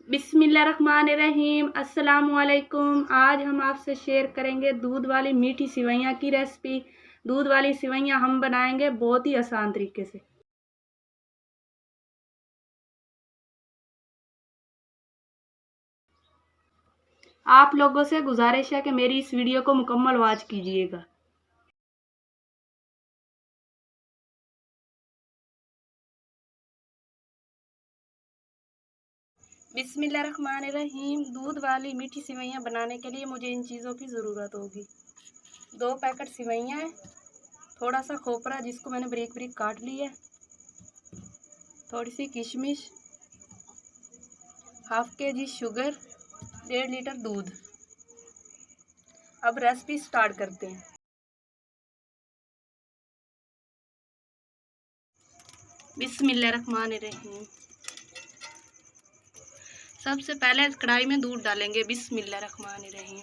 बिस्मिल्लाहिर्रहमानिर्रहीम। अस्सलामुअलैकुम। आज हम आपसे शेयर करेंगे दूध वाली मीठी सिवैयाँ की रेसिपी। दूध वाली सिवैयाँ हम बनाएंगे बहुत ही आसान तरीके से। आप लोगों से गुजारिश है कि मेरी इस वीडियो को मुकम्मल वॉच कीजिएगा। बिस्मिल्लाहिर्रहमानिर्रहीम। दूध वाली मीठी सिवैयाँ बनाने के लिए मुझे इन चीज़ों की ज़रूरत होगी। 2 पैकेट सिवैयाँ हैं, थोड़ा सा खोपरा जिसको मैंने बारीक बारीक काट लिया है, थोड़ी सी किशमिश, हाफ kg शुगर, 1.5 लीटर दूध। अब रेसिपी स्टार्ट करते हैं। बिस्मिल्लाहिर्रहमानिर्रहीम। सबसे पहले कढ़ाई में दूध डालेंगे। बिस्मिल्लाहिर्रहमानिर्रहीम।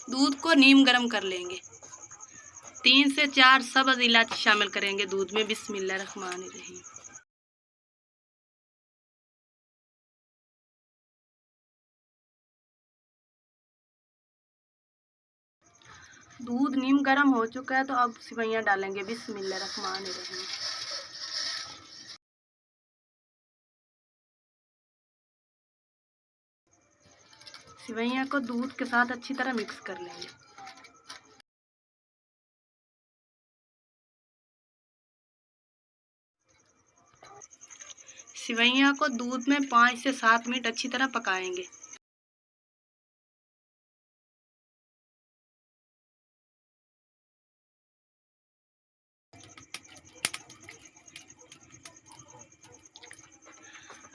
दूध को नीम गरम कर लेंगे। 3 से 4 सब्ज़ इलायची शामिल करेंगे दूध में। बिस्मिल्लाहिर्रहमानिर्रहीम। दूध नीम गरम हो चुका है तो अब सिवैयाँ डालेंगे। बिस्मिल्लाहिर्रहमानिर्रहीम। सिवैयाँ को दूध के साथ अच्छी तरह मिक्स कर लेंगे। सिवैयाँ को दूध में 5 से 7 मिनट अच्छी तरह पकाएंगे।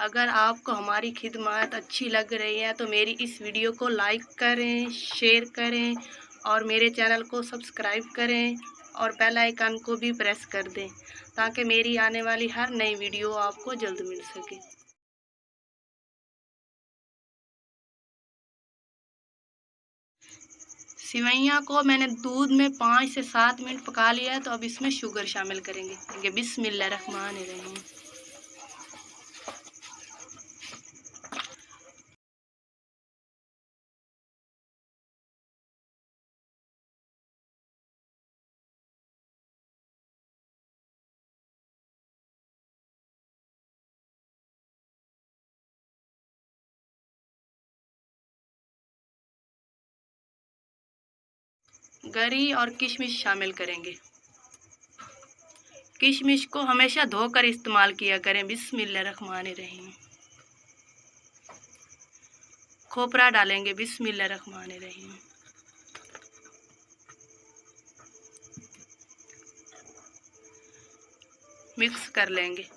अगर आपको हमारी खिदमत अच्छी लग रही है तो मेरी इस वीडियो को लाइक करें, शेयर करें और मेरे चैनल को सब्सक्राइब करें और बेल आइकन को भी प्रेस कर दें ताकि मेरी आने वाली हर नई वीडियो आपको जल्द मिल सके। सिवैयाँ को मैंने दूध में 5 से 7 मिनट पका लिया है तो अब इसमें शुगर शामिल करेंगे। बिस्मिल्लाहिर्रहमानिर्रहीम। गरी और किशमिश शामिल करेंगे। किशमिश को हमेशा धोकर इस्तेमाल किया करें। बिस्मिल्लाहिर्रहमानिर्रहीम। खोपरा डालेंगे। बिस्मिल्लाहिर्रहमानिर्रहीम। मिक्स कर लेंगे।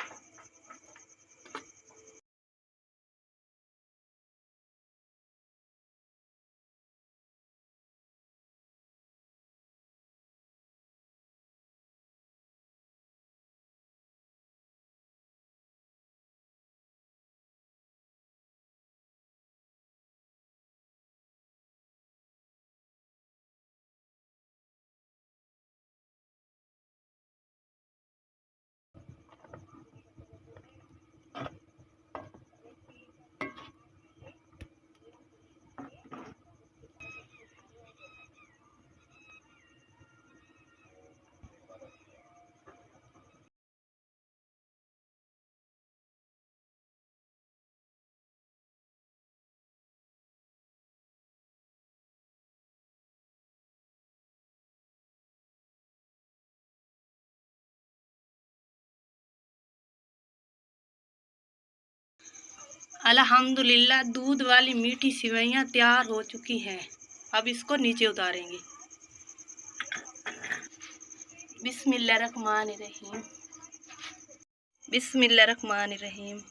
अल्हम्दुलिल्लाह दूध वाली मीठी सिवैयाँ तैयार हो चुकी हैं। अब इसको नीचे उतारेंगे। बिस्मिल्लाहिर्रहमानिर्रहीम। बिस्मिल्लाहिर्रहमानिर्रहीम।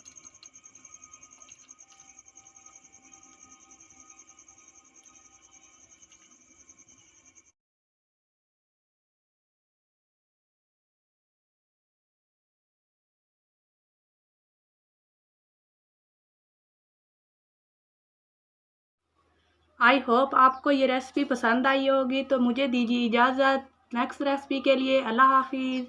आई होप आपको ये रेसिपी पसंद आई होगी। तो मुझे दीजिए इजाज़त। नेक्स्ट रेसिपी के लिए अल्लाह हाफिज़।